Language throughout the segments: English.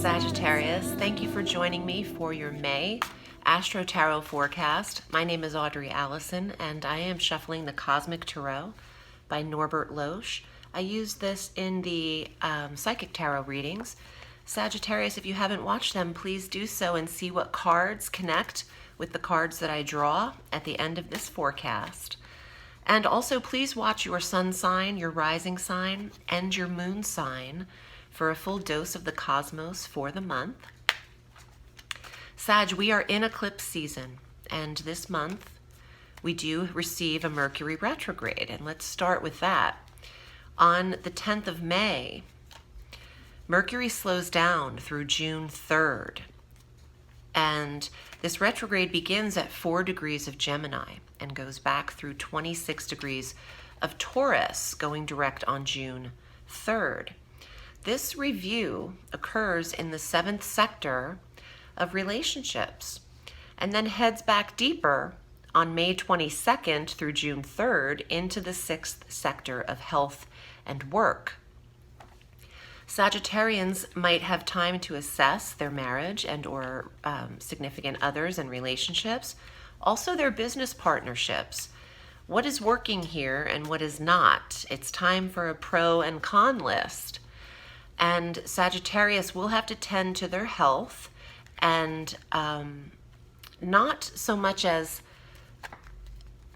Sagittarius. Thank you for joining me for your May Astro Tarot forecast. My name is Audrey Alison, and I am shuffling the Cosmic Tarot by Norbert Loesch. I use this in the Psychic Tarot readings. Sagittarius, if you haven't watched them, please do so and see what cards connect with the cards that I draw at the end of this forecast. And also, please watch your sun sign, your rising sign, and your moon sign for a full dose of the cosmos for the month. Sag, we are in eclipse season, and this month we do receive a Mercury retrograde, and let's start with that. On the 10th of May, Mercury slows down through June 3rd, and this retrograde begins at 4 degrees of Gemini and goes back through 26 degrees of Taurus, going direct on June 3rd. This review occurs in the 7th sector of relationships and then heads back deeper on May 22nd through June 3rd into the 6th sector of health and work. Sagittarians might have time to assess their marriage and or significant others and relationships, also their business partnerships. What is working here and what is not? It's time for a pro and con list. And Sagittarius will have to tend to their health and not so much as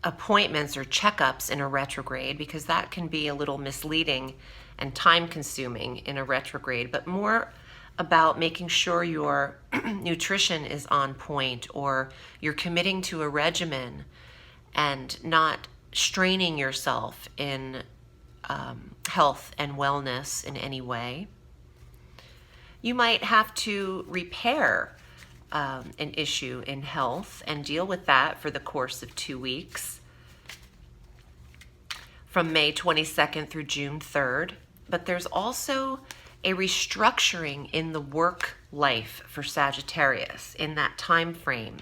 appointments or checkups in a retrograde, because that can be a little misleading and time-consuming in a retrograde, but more about making sure your nutrition is on point, or you're committing to a regimen and not straining yourself in health and wellness in any way. You might have to repair an issue in health and deal with that for the course of 2 weeks from May 22nd through June 3rd. But there's also a restructuring in the work life for Sagittarius in that time frame,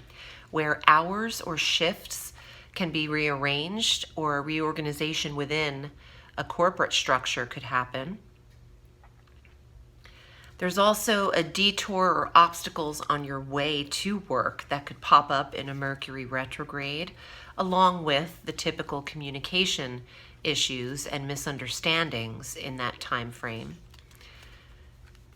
where hours or shifts can be rearranged, or a reorganization within a corporate structure could happen. There's also a detour or obstacles on your way to work that could pop up in a Mercury retrograde, along with the typical communication issues and misunderstandings in that time frame.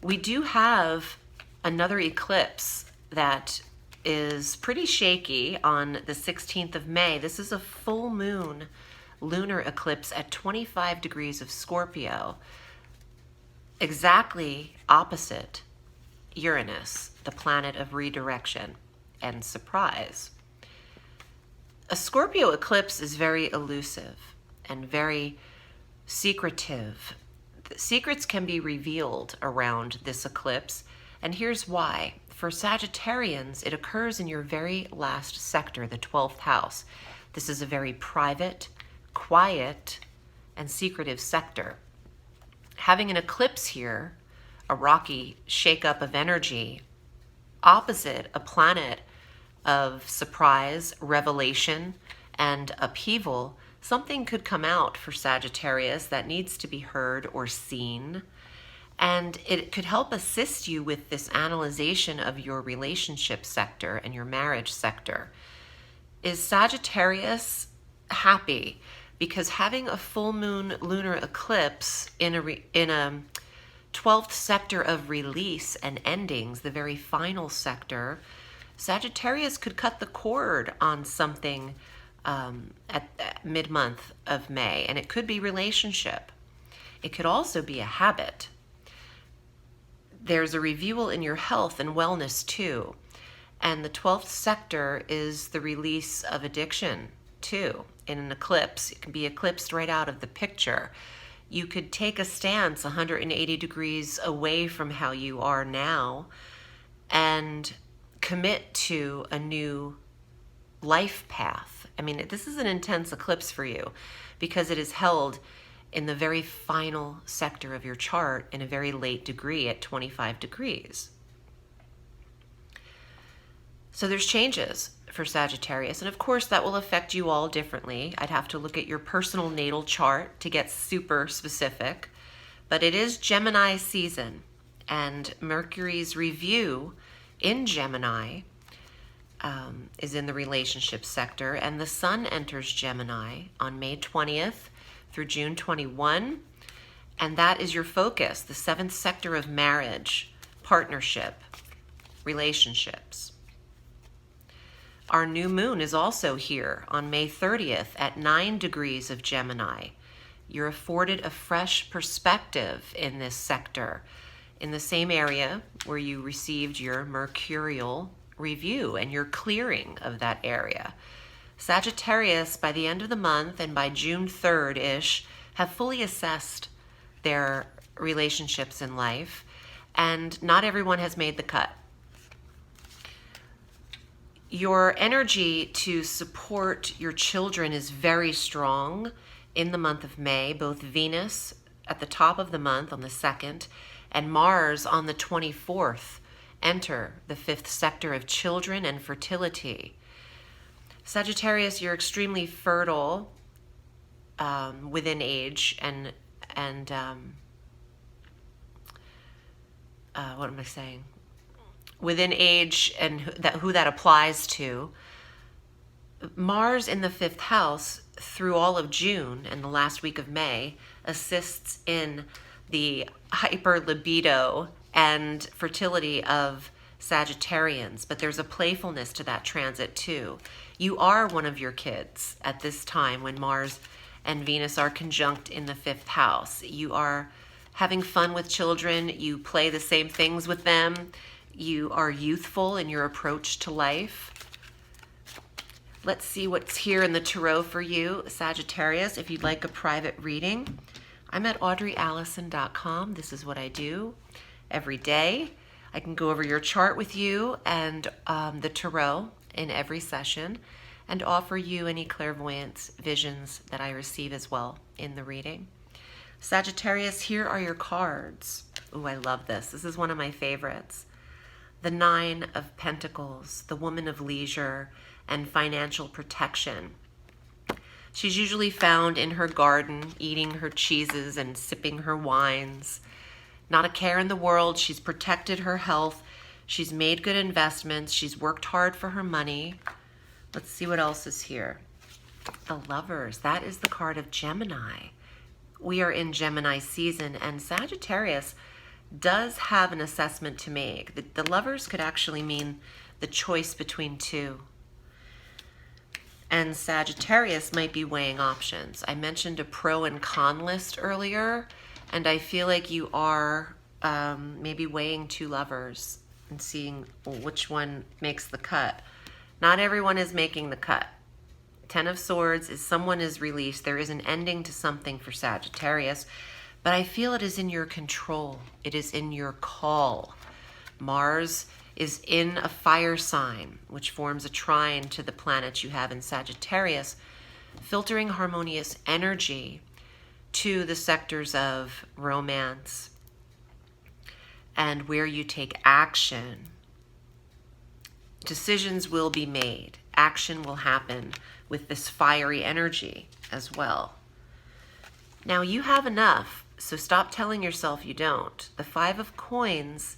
We do have another eclipse that is pretty shaky on the 16th of May. This is a full moon lunar eclipse at 25 degrees of Scorpio, exactly opposite Uranus, the planet of redirection and surprise. A Scorpio eclipse is very elusive and very secretive. The secrets can be revealed around this eclipse, and here's why. For Sagittarians, it occurs in your very last sector, the 12th house. This is a very private, quiet, and secretive sector. Having an eclipse here, a rocky shakeup of energy, opposite a planet of surprise, revelation, and upheaval, something could come out for Sagittarius that needs to be heard or seen. And it could help assist you with this analyzation of your relationship sector and your marriage sector. Is Sagittarius happy? Because having a full moon lunar eclipse in a 12th sector of release and endings, the very final sector, Sagittarius could cut the cord on something at mid-month of May, and it could be relationship. It could also be a habit. There's a reveal in your health and wellness too, and the 12th sector is the release of addiction too. In an eclipse, it can be eclipsed right out of the picture. You could take a stance 180 degrees away from how you are now and commit to a new life path. I mean, this is an intense eclipse for you because it is held in the very final sector of your chart in a very late degree at 25 degrees. So there's changes for Sagittarius, and of course that will affect you all differently. I'd have to look at your personal natal chart to get super specific, but it is Gemini season, And Mercury's review in Gemini is in the relationship sector, and the Sun enters Gemini on May 20th through June 21, and that is your focus, the 7th sector of marriage, partnership, relationships. Our new moon is also here on May 30th at 9 degrees of Gemini. You're afforded a fresh perspective in this sector, in the same area where you received your mercurial review and your clearing of that area. Sagittarius, by the end of the month and by June 3rd-ish, have fully assessed their relationships in life, and not everyone has made the cut. Your energy to support your children is very strong in the month of May, both Venus at the top of the month on the 2nd and Mars on the 24th enter the 5th sector of children and fertility. Sagittarius, you're extremely fertile within age and what am I saying? Within age and who that applies to. Mars in the 5th house through all of June and the last week of May assists in the hyper libido and fertility of Sagittarians, but there's a playfulness to that transit too. You are one of your kids at this time when Mars and Venus are conjunct in the 5th house. You are having fun with children, you play the same things with them, you are youthful in your approach to life. Let's see what's here in the tarot for you, Sagittarius. If you'd like a private reading, I'm at audreyalison.com. This is what I do every day. I can go over your chart with you and the tarot in every session and offer you any clairvoyance visions that I receive as well in the reading. Sagittarius, here are your cards. Ooh, I love this. This is one of my favorites. The 9 of Pentacles, the woman of leisure and financial protection. She's usually found in her garden, eating her cheeses and sipping her wines. Not a care in the world. She's protected her health. She's made good investments. She's worked hard for her money. Let's see what else is here. The Lovers. That is the card of Gemini. We are in Gemini season, and Sagittarius does have an assessment to make. The Lovers could actually mean the choice between two. And Sagittarius might be weighing options. I mentioned a pro and con list earlier, and I feel like you are maybe weighing two lovers and seeing which one makes the cut. Not everyone is making the cut. 10 of Swords is someone is released. There is an ending to something for Sagittarius, but I feel it is in your control. It is in your call. Mars is in a fire sign, which forms a trine to the planets you have in Sagittarius, filtering harmonious energy to the sectors of romance and where you take action. Decisions will be made. Action will happen with this fiery energy as well. Now you have enough, so stop telling yourself you don't. The 5 of Coins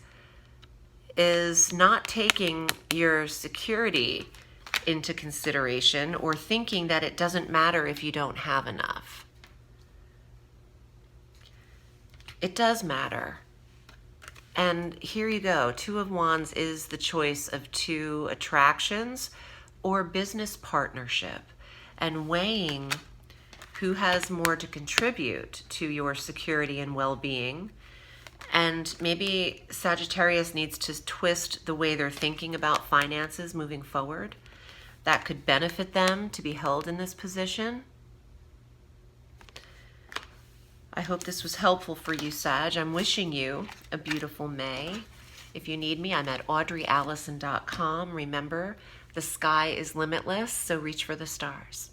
is not taking your security into consideration or thinking that it doesn't matter if you don't have enough. It does matter. And here you go. 2 of Wands is the choice of 2 attractions or business partnership, and weighing who has more to contribute to your security and well-being. And maybe Sagittarius needs to twist the way they're thinking about finances moving forward. That could benefit them to be held in this position. I hope this was helpful for you, Sag. I'm wishing you a beautiful May. If you need me, I'm at audreyalison.com. Remember, the sky is limitless, so reach for the stars.